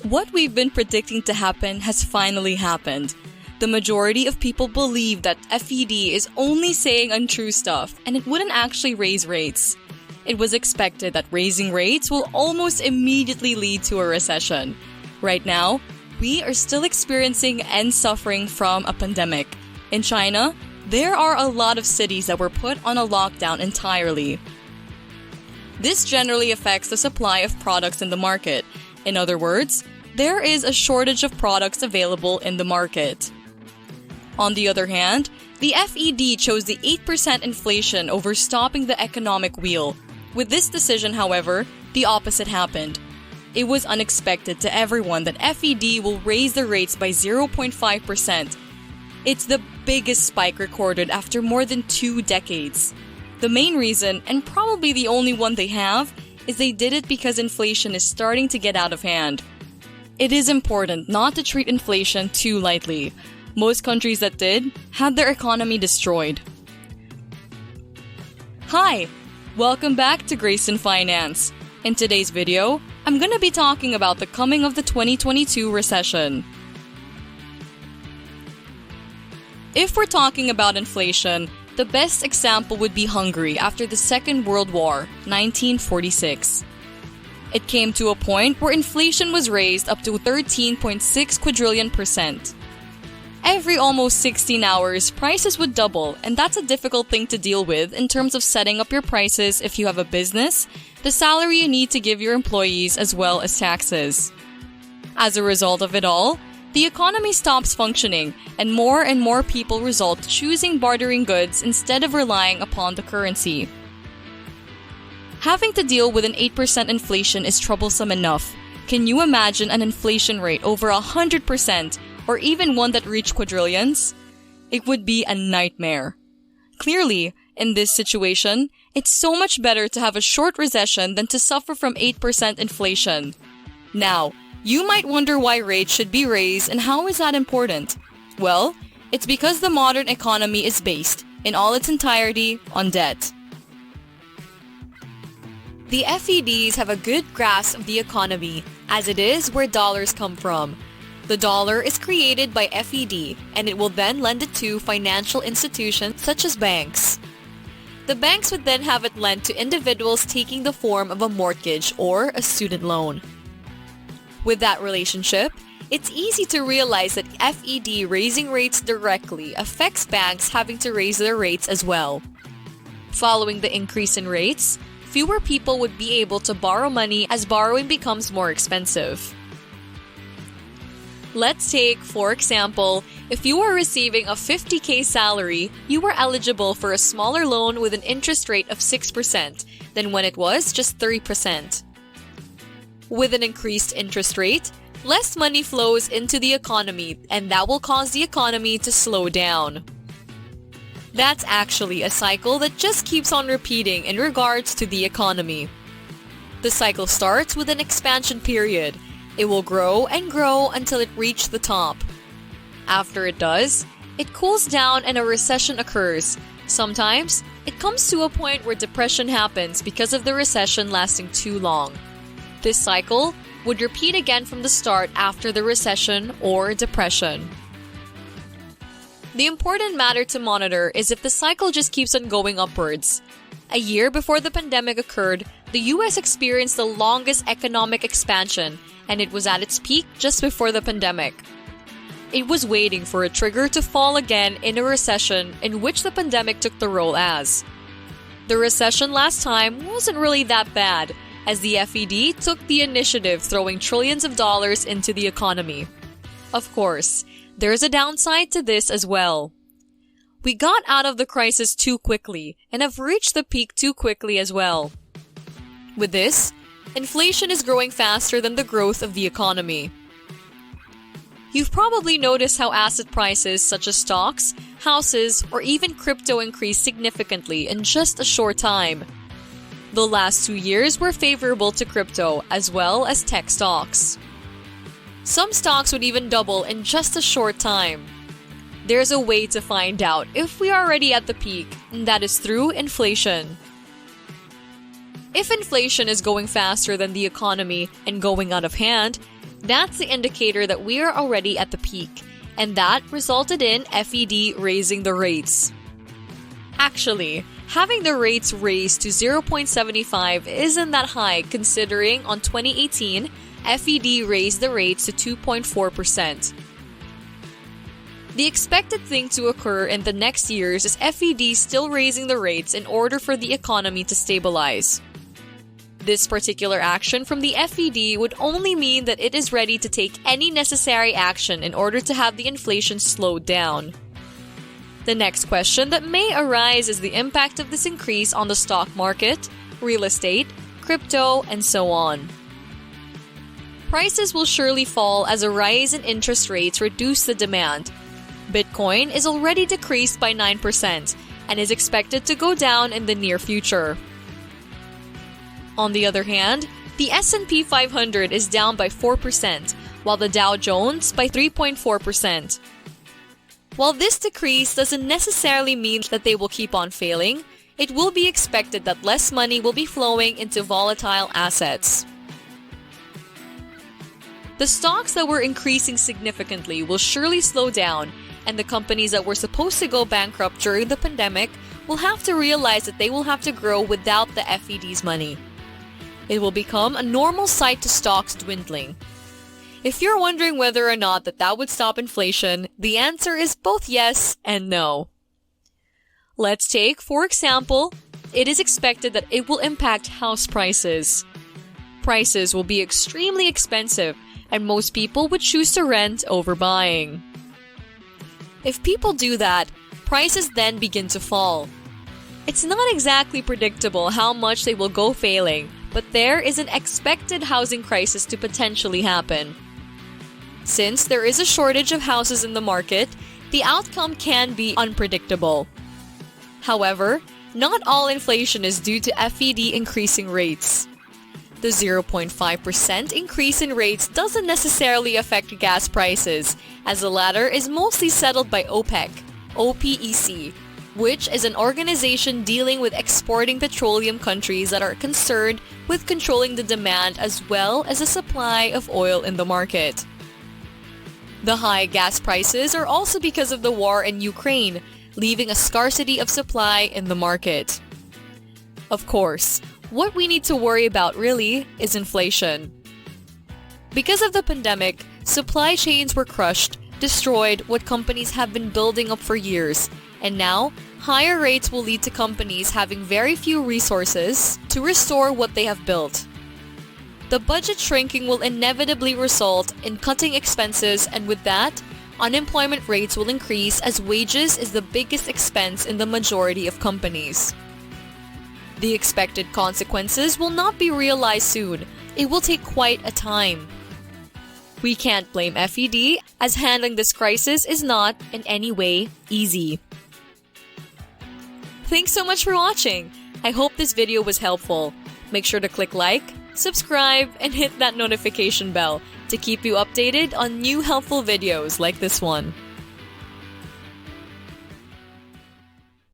What we've been predicting to happen has finally happened. The majority of people believe that FED is only saying untrue stuff and it wouldn't actually raise rates. It was expected that raising rates will almost immediately lead to a recession. Right now, we are still experiencing and suffering from a pandemic. In China, there are a lot of cities that were put on a lockdown entirely. This generally affects the supply of products in the market. In other words, there is a shortage of products available in the market. On the other hand, the FED chose the 8% inflation over stopping the economic wheel. With this decision, however, the opposite happened. It was unexpected to everyone that FED will raise the rates by 0.5%. It's the biggest spike recorded after more than 2 decades. The main reason, and probably the only one they have, is they did it because inflation is starting to get out of hand. It is important not to treat inflation too lightly. Most countries that did had their economy destroyed. Hi! Welcome back to Grayson Finance. In today's video, I'm gonna be talking about the coming of the 2022 recession. If we're talking about inflation, the best example would be Hungary after the Second World War, 1946. It came to a point where inflation was raised up to 13.6 quadrillion %. Every almost 16 hours, prices would double, and that's a difficult thing to deal with in terms of setting up your prices if you have a business, the salary you need to give your employees, as well as taxes. As a result of it all, the economy stops functioning, and more people result to choosing bartering goods instead of relying upon the currency. Having to deal with an 8% inflation is troublesome enough. Can you imagine an inflation rate over 100%, or even one that reached quadrillions? It would be a nightmare. Clearly, in this situation, it's so much better to have a short recession than to suffer from 8% inflation. Now, you might wonder why rates should be raised and how is that important? Well, it's because the modern economy is based, in all its entirety, on debt. The FEDs have a good grasp of the economy, as it is where dollars come from. The dollar is created by FED, and it will then lend it to financial institutions such as banks. The banks would then have it lent to individuals taking the form of a mortgage or a student loan. With that relationship, it's easy to realize that FED raising rates directly affects banks having to raise their rates as well. Following the increase in rates, fewer people would be able to borrow money as borrowing becomes more expensive. Let's take, for example, if you are receiving a 50K salary, you are eligible for a smaller loan with an interest rate of 6% than when it was just 3%. With an increased interest rate, less money flows into the economy, and that will cause the economy to slow down. That's actually a cycle that just keeps on repeating in regards to the economy. The cycle starts with an expansion period. It will grow and grow until it reaches the top. After it does, it cools down and a recession occurs. Sometimes, it comes to a point where depression happens because of the recession lasting too long. This cycle would repeat again from the start after the recession or depression. The important matter to monitor is if the cycle just keeps on going upwards. A year before the pandemic occurred, the US experienced the longest economic expansion, and it was at its peak just before the pandemic. It was waiting for a trigger to fall again in a recession in which the pandemic took the role as. The recession last time wasn't really that bad, as the FED took the initiative throwing trillions of dollars into the economy. Of course, there's a downside to this as well. We got out of the crisis too quickly and have reached the peak too quickly as well. With this, inflation is growing faster than the growth of the economy. You've probably noticed how asset prices such as stocks, houses, or even crypto increased significantly in just a short time. The last 2 years were favorable to crypto as well as tech stocks. Some stocks would even double in just a short time. There's a way to find out if we are already at the peak, and that is through inflation. If inflation is going faster than the economy and going out of hand, That's the indicator that we are already at the peak, and that resulted in FED raising the rates. Actually, having the rates raised to 0.75 isn't that high considering on 2018, FED raised the rates to 2.4%. The expected thing to occur in the next years is FED still raising the rates in order for the economy to stabilize. This particular action from the FED would only mean that it is ready to take any necessary action in order to have the inflation slowed down. The next question that may arise is the impact of this increase on the stock market, real estate, crypto, and so on. Prices will surely fall as a rise in interest rates reduce the demand. Bitcoin is already decreased by 9% and is expected to go down in the near future. On the other hand, the S&P 500 is down by 4%, while the Dow Jones by 3.4%. While this decrease doesn't necessarily mean that they will keep on failing, it will be expected that less money will be flowing into volatile assets. The stocks that were increasing significantly will surely slow down, and the companies that were supposed to go bankrupt during the pandemic will have to realize that they will have to grow without the FED's money. It will become a normal sight to stocks dwindling. If you're wondering whether or not that would stop inflation, the answer is both yes and no. Let's take, for example, it is expected that it will impact house prices. Prices will be extremely expensive, and most people would choose to rent over buying. If people do that, prices then begin to fall. It's not exactly predictable how much they will go failing, but there is an expected housing crisis to potentially happen. Since there is a shortage of houses in the market, the outcome can be unpredictable. However, not all inflation is due to FED increasing rates. The 0.5% increase in rates doesn't necessarily affect gas prices, as the latter is mostly settled by OPEC, which is an organization dealing with exporting petroleum countries that are concerned with controlling the demand as well as the supply of oil in the market. The high gas prices are also because of the war in Ukraine, leaving a scarcity of supply in the market. Of course, what we need to worry about really is inflation. Because of the pandemic, supply chains were crushed, destroyed what companies have been building up for years, and now higher rates will lead to companies having very few resources to restore what they have built. The budget shrinking will inevitably result in cutting expenses, and with that, unemployment rates will increase as wages is the biggest expense in the majority of companies. The expected consequences will not be realized soon. It will take quite a time. We can't blame FED, as handling this crisis is not in any way easy. Thanks so much for watching. I hope this video was helpful. Make sure to click like, subscribe, and hit that notification bell to keep you updated on new helpful videos like this one.